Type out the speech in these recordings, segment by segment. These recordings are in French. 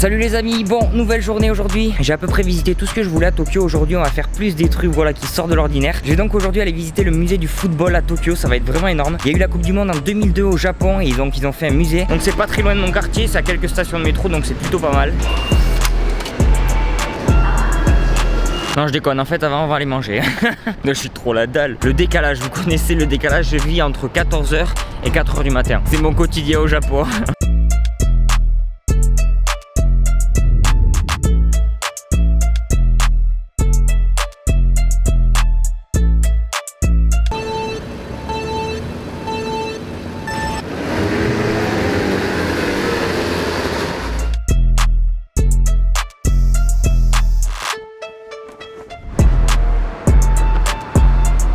Salut les amis, bon, nouvelle journée aujourd'hui. J'ai à peu près visité tout ce que je voulais à Tokyo. Aujourd'hui on va faire plus des trucs voilà, qui sortent de l'ordinaire. Je vais donc aujourd'hui aller visiter le musée du football à Tokyo, ça va être vraiment énorme. Il y a eu la Coupe du Monde en 2002 au Japon et donc ils ont fait un musée. Donc c'est pas très loin de mon quartier, c'est à quelques stations de métro donc c'est plutôt pas mal. Non je déconne, en fait avant on va aller manger. Je suis trop la dalle. Le décalage, vous connaissez le décalage, je vis entre 14h et 4h du matin. C'est mon quotidien au Japon.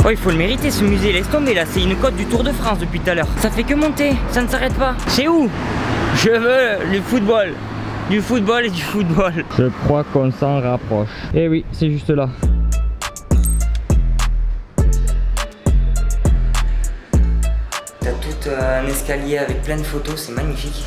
Oh, il faut le mériter ce musée, laisse tomber là, c'est une côte du Tour de France depuis tout à l'heure. Ça fait que monter, ça ne s'arrête pas. C'est où? Je veux le football. Du football et du football. Je crois qu'on s'en rapproche. Eh oui, c'est juste là. T'as tout un escalier avec plein de photos, c'est magnifique.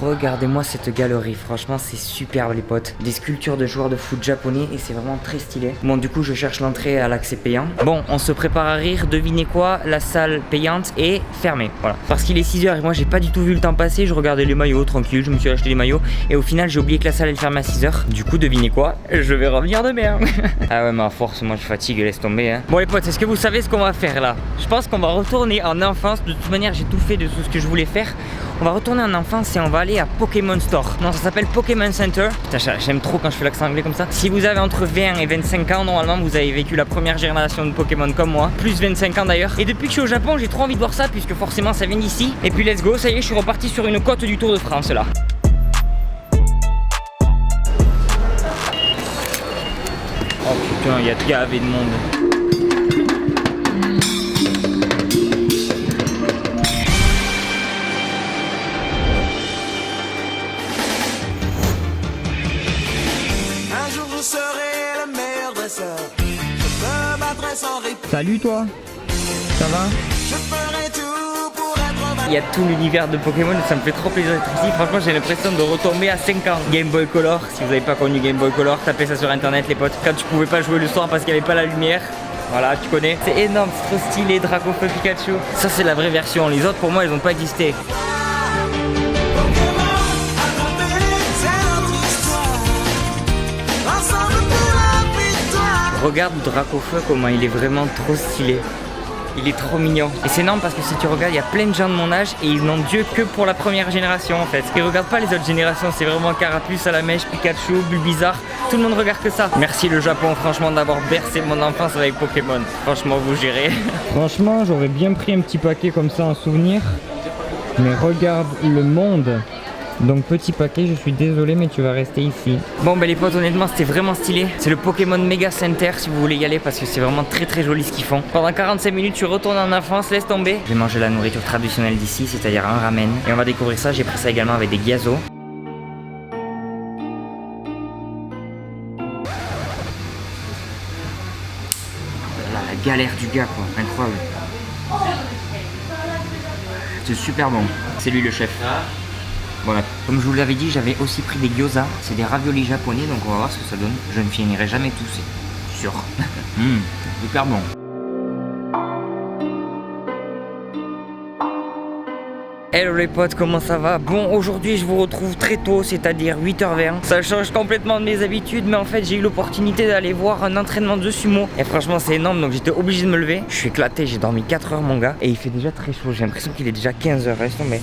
Regardez-moi cette galerie, franchement c'est superbe les potes. Des sculptures de joueurs de foot japonais et c'est vraiment très stylé. Bon du coup je cherche l'entrée à l'accès payant. Bon on se prépare à rire, devinez quoi, la salle payante est fermée. Voilà. Parce qu'il est 6h et moi j'ai pas du tout vu le temps passer, je regardais les maillots tranquille, je me suis acheté les maillots. Et au final j'ai oublié que la salle elle ferme à 6h. Du coup devinez quoi, je vais revenir demain. Ah ouais mais à force moi je fatigue, laisse tomber hein. Bon les potes, est-ce que vous savez ce qu'on va faire là? Je pense qu'on va retourner en enfance, de toute manière j'ai tout fait de tout ce que je voulais faire. On va retourner en enfance et on va aller à Pokémon Store. Non, ça s'appelle Pokémon Center. Putain, j'aime trop quand je fais l'accent anglais comme ça. Si vous avez entre 20 et 25 ans, normalement, vous avez vécu la première génération de Pokémon comme moi. Plus 25 ans d'ailleurs. Et depuis que je suis au Japon, j'ai trop envie de voir ça puisque forcément ça vient d'ici. Et puis let's go, ça y est, je suis reparti sur une côte du Tour de France là. Oh putain, il y a gavé de monde. Salut toi, ça va? Il y a tout l'univers de Pokémon et ça me fait trop plaisir d'être ici. Franchement j'ai l'impression de retomber à 5 ans. Game Boy Color, si vous n'avez pas connu Game Boy Color, tapez ça sur internet les potes. Quand tu pouvais pas jouer le soir parce qu'il n'y avait pas la lumière. Voilà, tu connais. C'est énorme, c'est trop stylé, Dracofeu, Pikachu. Ça c'est la vraie version, les autres pour moi ils n'ont pas existé. Regarde Dracofeu comment il est vraiment trop stylé. Il est trop mignon. Et c'est énorme parce que si tu regardes, il y a plein de gens de mon âge et ils n'ont Dieu que pour la première génération en fait. Ils regardent pas les autres générations, c'est vraiment Carapuce, à la mèche, Pikachu, Bulbizarre. Tout le monde regarde que ça. Merci le Japon franchement d'avoir bercé mon enfance avec Pokémon. Franchement vous gérez. Franchement j'aurais bien pris un petit paquet comme ça en souvenir. Mais regarde le monde. Donc petit paquet, je suis désolé mais tu vas rester ici. Bon bah les potes honnêtement c'était vraiment stylé. C'est le Pokémon Mega Center si vous voulez y aller parce que c'est vraiment très très joli ce qu'ils font. Pendant 45 minutes tu retournes en enfance, laisse tomber. Je vais manger la nourriture traditionnelle d'ici, c'est-à-dire un ramen. Et on va découvrir ça, j'ai pris ça également avec des gyazo. Là, la galère du gars quoi, incroyable. C'est super bon. C'est lui le chef. Voilà, comme je vous l'avais dit, j'avais aussi pris des gyoza, c'est des raviolis japonais, donc on va voir ce que ça donne. Je ne finirai jamais tout, c'est sûr. Super bon. Hello les potes, comment ça va? Bon, aujourd'hui je vous retrouve très tôt, c'est-à-dire 8h20. Ça change complètement de mes habitudes, mais en fait j'ai eu l'opportunité d'aller voir un entraînement de sumo. Et franchement c'est énorme, donc j'étais obligé de me lever. Je suis éclaté, j'ai dormi 4 heures mon gars. Et il fait déjà très chaud, j'ai l'impression qu'il est déjà 15h, reste tomber.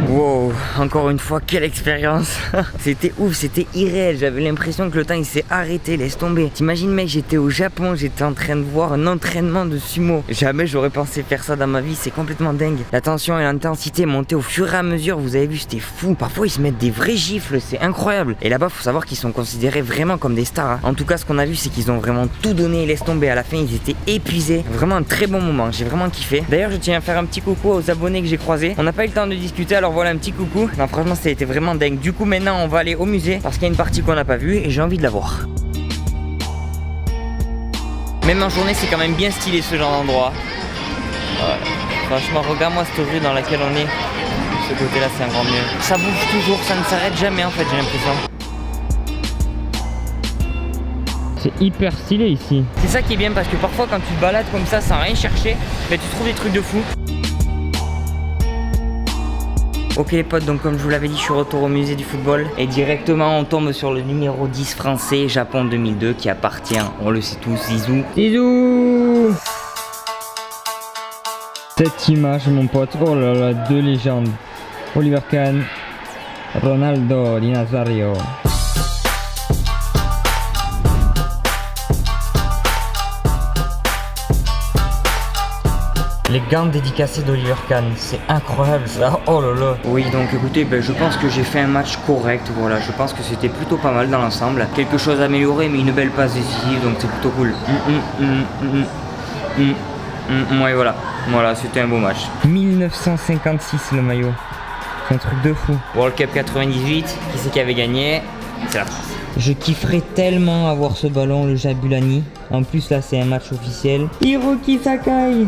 Wow, encore une fois, quelle expérience. C'était ouf, c'était irréel. J'avais l'impression que le temps il s'est arrêté, laisse tomber. T'imagines mec, j'étais au Japon, j'étais en train de voir un entraînement de sumo. Jamais j'aurais pensé faire ça dans ma vie, c'est complètement dingue. La tension et l'intensité montaient au fur et à mesure, vous avez vu, c'était fou. Parfois ils se mettent des vrais gifles, c'est incroyable. Et là-bas, faut savoir qu'ils sont considérés vraiment comme des stars. En tout cas, ce qu'on a vu, c'est qu'ils ont vraiment tout donné, laisse tomber. À la fin, ils étaient épuisés. Vraiment un très bon moment, j'ai vraiment kiffé. D'ailleurs, je tiens à faire un petit coucou aux abonnés que j'ai croisés. On n'a pas eu le temps de discuter, alors voilà un petit coucou. Non, franchement, ça a été vraiment dingue. Du coup, maintenant, on va aller au musée parce qu'il y a une partie qu'on n'a pas vue et j'ai envie de la voir. Même en journée, c'est quand même bien stylé ce genre d'endroit. Franchement, regarde-moi cette rue dans laquelle on est. Ce côté-là, c'est encore mieux. Ça bouge toujours, ça ne s'arrête jamais en fait, j'ai l'impression. C'est hyper stylé ici. C'est ça qui est bien parce que parfois quand tu te balades comme ça sans rien chercher, bah, tu trouves des trucs de fou. Ok les potes, donc comme je vous l'avais dit, je suis retour au musée du football et directement on tombe sur le numéro 10 français Japon 2002 qui appartient, on le sait tous, Zizou. Zizou! Cette image mon pote, oh là là, deux légendes. Oliver Kahn, Ronaldo Di Nazario. Les gants dédicacés d'Oliver Kahn, c'est incroyable ça, oh là là. Oui donc écoutez, je pense que j'ai fait un match correct, voilà, je pense que c'était plutôt pas mal dans l'ensemble. Quelque chose à améliorer mais une belle passe décisive donc c'est plutôt cool. Ouais voilà, c'était un beau match. 1956 le maillot, c'est un truc de fou. World Cup 98, qui c'est qui avait gagné? C'est la France. Je kifferais tellement avoir ce ballon, le Jabulani. En plus là c'est un match officiel. Hiroki Sakai.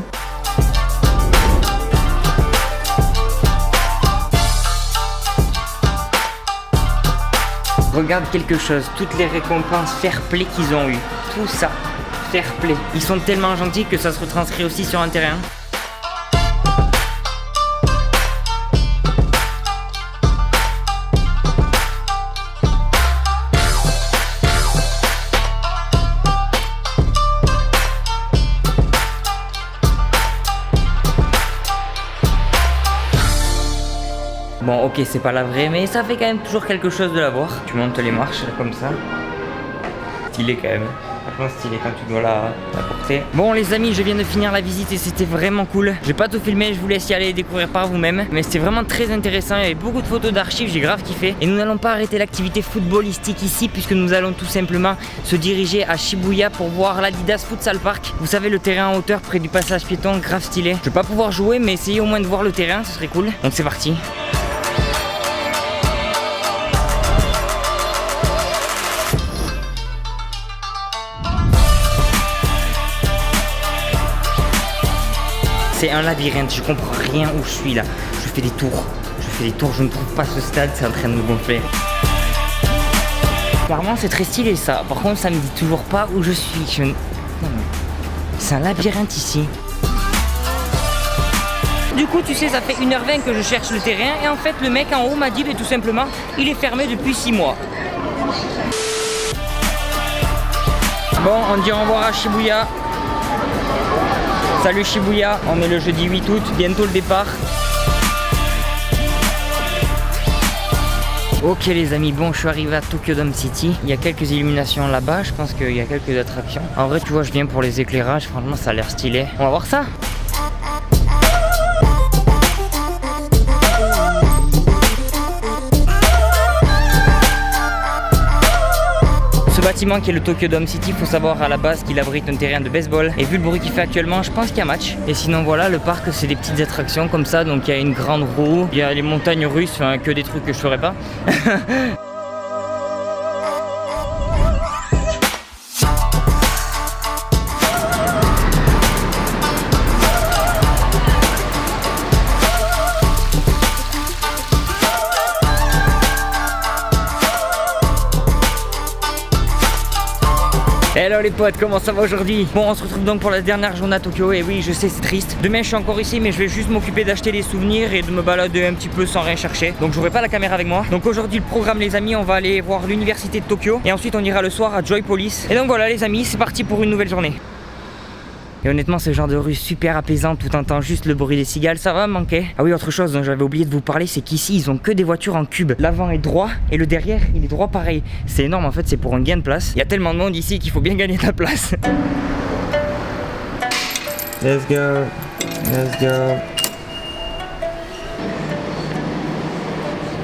Regarde quelque chose, toutes les récompenses fair play qu'ils ont eu, tout ça, fair play. Ils sont tellement gentils que ça se retranscrit aussi sur un terrain. Bon ok c'est pas la vraie mais ça fait quand même toujours quelque chose de la voir. Tu montes les marches comme ça. Stylé quand même. Franchement stylé quand tu dois la porter. Bon les amis, je viens de finir la visite et c'était vraiment cool. J'ai pas tout filmé, je vous laisse y aller et découvrir par vous-même. Mais c'était vraiment très intéressant, il y avait beaucoup de photos d'archives, j'ai grave kiffé. Et nous n'allons pas arrêter l'activité footballistique ici puisque nous allons tout simplement se diriger à Shibuya pour voir l'Adidas Futsal Park. Vous savez le terrain en hauteur près du passage piéton, grave stylé. Je vais pas pouvoir jouer mais essayer au moins de voir le terrain, ce serait cool. Donc c'est parti. C'est un labyrinthe, je comprends rien où je suis là. Je fais des tours, je ne trouve pas ce stade, c'est en train de me gonfler. Clairement c'est très stylé ça, par contre ça me dit toujours pas où je suis. C'est un labyrinthe ici. Du coup tu sais ça fait 1h20 que je cherche le terrain et en fait le mec en haut m'a dit tout simplement il est fermé depuis 6 mois. Bon on dit au revoir à Shibuya. Salut Shibuya, on est le jeudi 8 août, bientôt le départ. Ok les amis, bon je suis arrivé à Tokyo Dome City. Il y a quelques illuminations là-bas, je pense qu'il y a quelques attractions. En vrai tu vois je viens pour les éclairages, franchement ça a l'air stylé. On va voir ça. bâtiment qui est le Tokyo Dome City, faut savoir à la base qu'il abrite un terrain de baseball. Et vu le bruit qu'il fait actuellement, je pense qu'il y a match. Et sinon voilà, le parc c'est des petites attractions comme ça. Donc il y a une grande roue, il y a les montagnes russes, enfin que des trucs que je ferais pas. Hello les potes, comment ça va aujourd'hui? Bon, on se retrouve donc pour la dernière journée à Tokyo. Et oui, je sais, c'est triste. Demain je suis encore ici, mais je vais juste m'occuper d'acheter des souvenirs et de me balader un petit peu sans rien chercher. Donc j'aurai pas la caméra avec moi. Donc aujourd'hui le programme les amis, on va aller voir l'université de Tokyo. Et ensuite on ira le soir à Joypolis. Et donc voilà les amis, c'est parti pour une nouvelle journée. Et honnêtement, ce genre de rue super apaisante où t'entends juste le bruit des cigales, ça va me manquer. Ah oui, autre chose dont j'avais oublié de vous parler, c'est qu'ici ils ont que des voitures en cube. L'avant est droit et le derrière il est droit pareil. C'est énorme en fait, c'est pour un gain de place. Il y a tellement de monde ici qu'il faut bien gagner de la place. Let's go, let's go.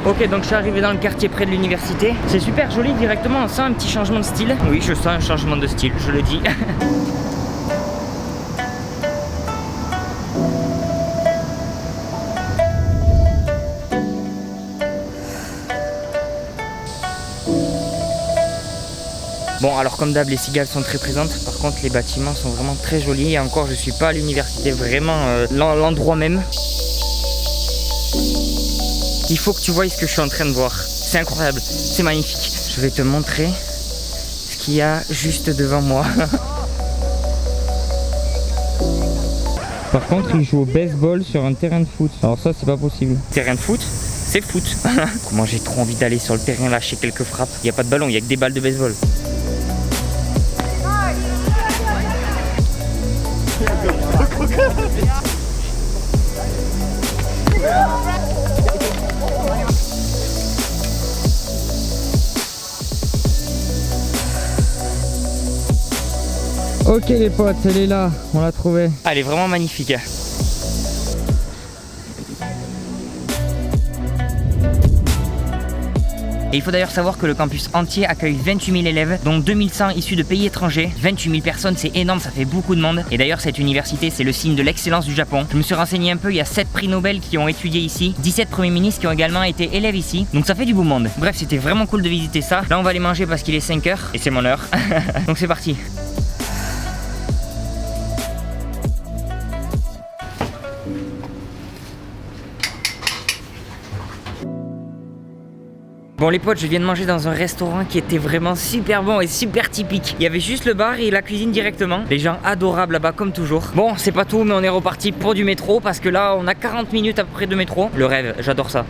Ok, donc je suis arrivé dans le quartier près de l'université. C'est super joli directement, on sent un petit changement de style. Oui, je sens un changement de style, je le dis. Bon, alors comme d'hab, les cigales sont très présentes. Par contre, les bâtiments sont vraiment très jolis. Et encore, je suis pas à l'université, vraiment l'endroit même. Il faut que tu vois ce que je suis en train de voir. C'est incroyable, c'est magnifique. Je vais te montrer ce qu'il y a juste devant moi. Par contre, ils jouent au baseball sur un terrain de foot. Alors ça, c'est pas possible. Terrain de foot, c'est foot. Comment j'ai trop envie d'aller sur le terrain lâcher quelques frappes. Il n'y a pas de ballon, il n'y a que des balles de baseball. Ok les potes, elle est là, on l'a trouvée. Elle est vraiment magnifique. Et il faut d'ailleurs savoir que le campus entier accueille 28 000 élèves, dont 2100 issus de pays étrangers. 28 000 personnes, c'est énorme, ça fait beaucoup de monde. Et d'ailleurs, cette université, c'est le signe de l'excellence du Japon. Je me suis renseigné un peu, il y a 7 prix Nobel qui ont étudié ici, 17 premiers ministres qui ont également été élèves ici. Donc ça fait du beau monde. Bref, c'était vraiment cool de visiter ça. Là, on va aller manger parce qu'il est 5 h et c'est mon heure. Donc c'est parti. Bon les potes, je viens de manger dans un restaurant qui était vraiment super bon et super typique. Il y avait juste le bar et la cuisine directement. Les gens adorables là-bas comme toujours. Bon, c'est pas tout, mais on est reparti pour du métro parce que là, on a 40 minutes à peu près de métro. Le rêve, j'adore ça.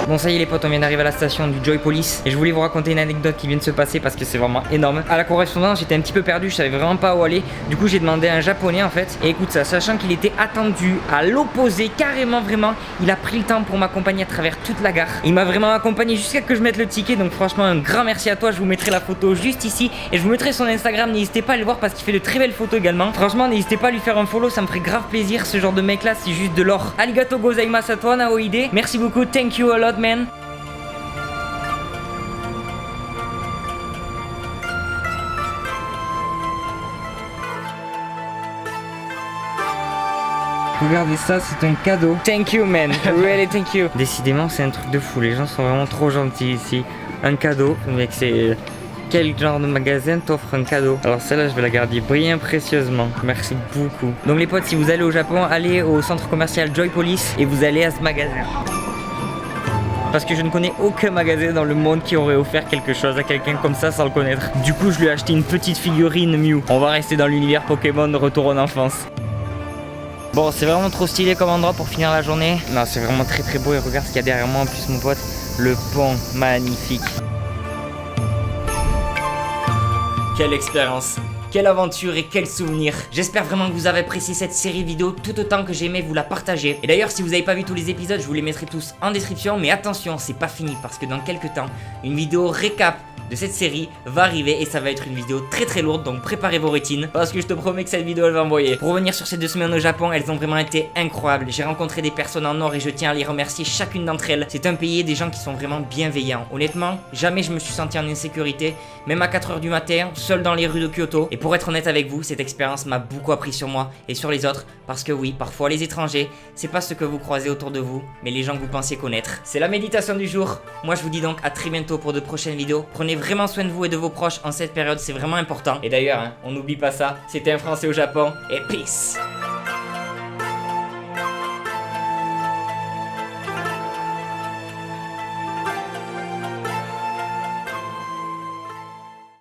Bon ça y est les potes, on vient d'arriver à la station du Joypolis et je voulais vous raconter une anecdote qui vient de se passer parce que c'est vraiment énorme. À la correspondance j'étais un petit peu perdu, je savais vraiment pas où aller. Du coup j'ai demandé à un japonais en fait. Et écoute ça, sachant qu'il était attendu à l'opposé, carrément vraiment, il a pris le temps pour m'accompagner à travers toute la gare. Il m'a vraiment accompagné jusqu'à que je mette le ticket. Donc franchement un grand merci à toi, je vous mettrai la photo juste ici. Et je vous mettrai son Instagram, n'hésitez pas à le voir parce qu'il fait de très belles photos également. Franchement n'hésitez pas à lui faire un follow, ça me ferait grave plaisir. Ce genre de mec là c'est juste de l'or. Arigato gozaimasu à toi Naoide. Merci beaucoup, thank you a lot man. Regardez ça, c'est un cadeau. Thank you man, really thank you. Décidément c'est un truc de fou, les gens sont vraiment trop gentils ici. Un cadeau, mec c'est... Quel genre de magasin t'offre un cadeau? Alors celle-là je vais la garder bien précieusement. Merci beaucoup. Donc les potes, si vous allez au Japon, allez au centre commercial Joypolis et vous allez à ce magasin. Parce que je ne connais aucun magasin dans le monde qui aurait offert quelque chose à quelqu'un comme ça sans le connaître. Du coup je lui ai acheté une petite figurine Mew. On va rester dans l'univers Pokémon de retour en enfance. Bon, c'est vraiment trop stylé comme endroit pour finir la journée. Non, c'est vraiment très très beau et regarde ce qu'il y a derrière moi en plus mon pote. Le pont, magnifique. Quelle expérience, quelle aventure et quel souvenir. J'espère vraiment que vous avez apprécié cette série vidéo tout autant que j'ai aimé vous la partager. Et d'ailleurs si vous n'avez pas vu tous les épisodes, je vous les mettrai tous en description. Mais attention, c'est pas fini parce que dans quelques temps, une vidéo récap de cette série va arriver et ça va être une vidéo très lourde, donc préparez vos rétines parce que je te promets que cette vidéo elle va envoyer. Pour revenir sur ces 2 semaines au Japon, elles ont vraiment été incroyables. J'ai rencontré des personnes en or et je tiens à les remercier chacune d'entre elles. C'est un pays et des gens qui sont vraiment bienveillants. Honnêtement, jamais je me suis senti en insécurité, même à 4 h du matin, seul dans les rues de Kyoto. Et pour être honnête avec vous, cette expérience m'a beaucoup appris sur moi et sur les autres, parce que oui, parfois les étrangers, c'est pas ce que vous croisez autour de vous, mais les gens que vous pensiez connaître. C'est la méditation du jour. Moi je vous dis donc à très bientôt pour de prochaines vidéos. Prenez vraiment soin de vous et de vos proches en cette période, c'est vraiment important. Et d'ailleurs, on n'oublie pas ça, c'était un Français au Japon, et peace.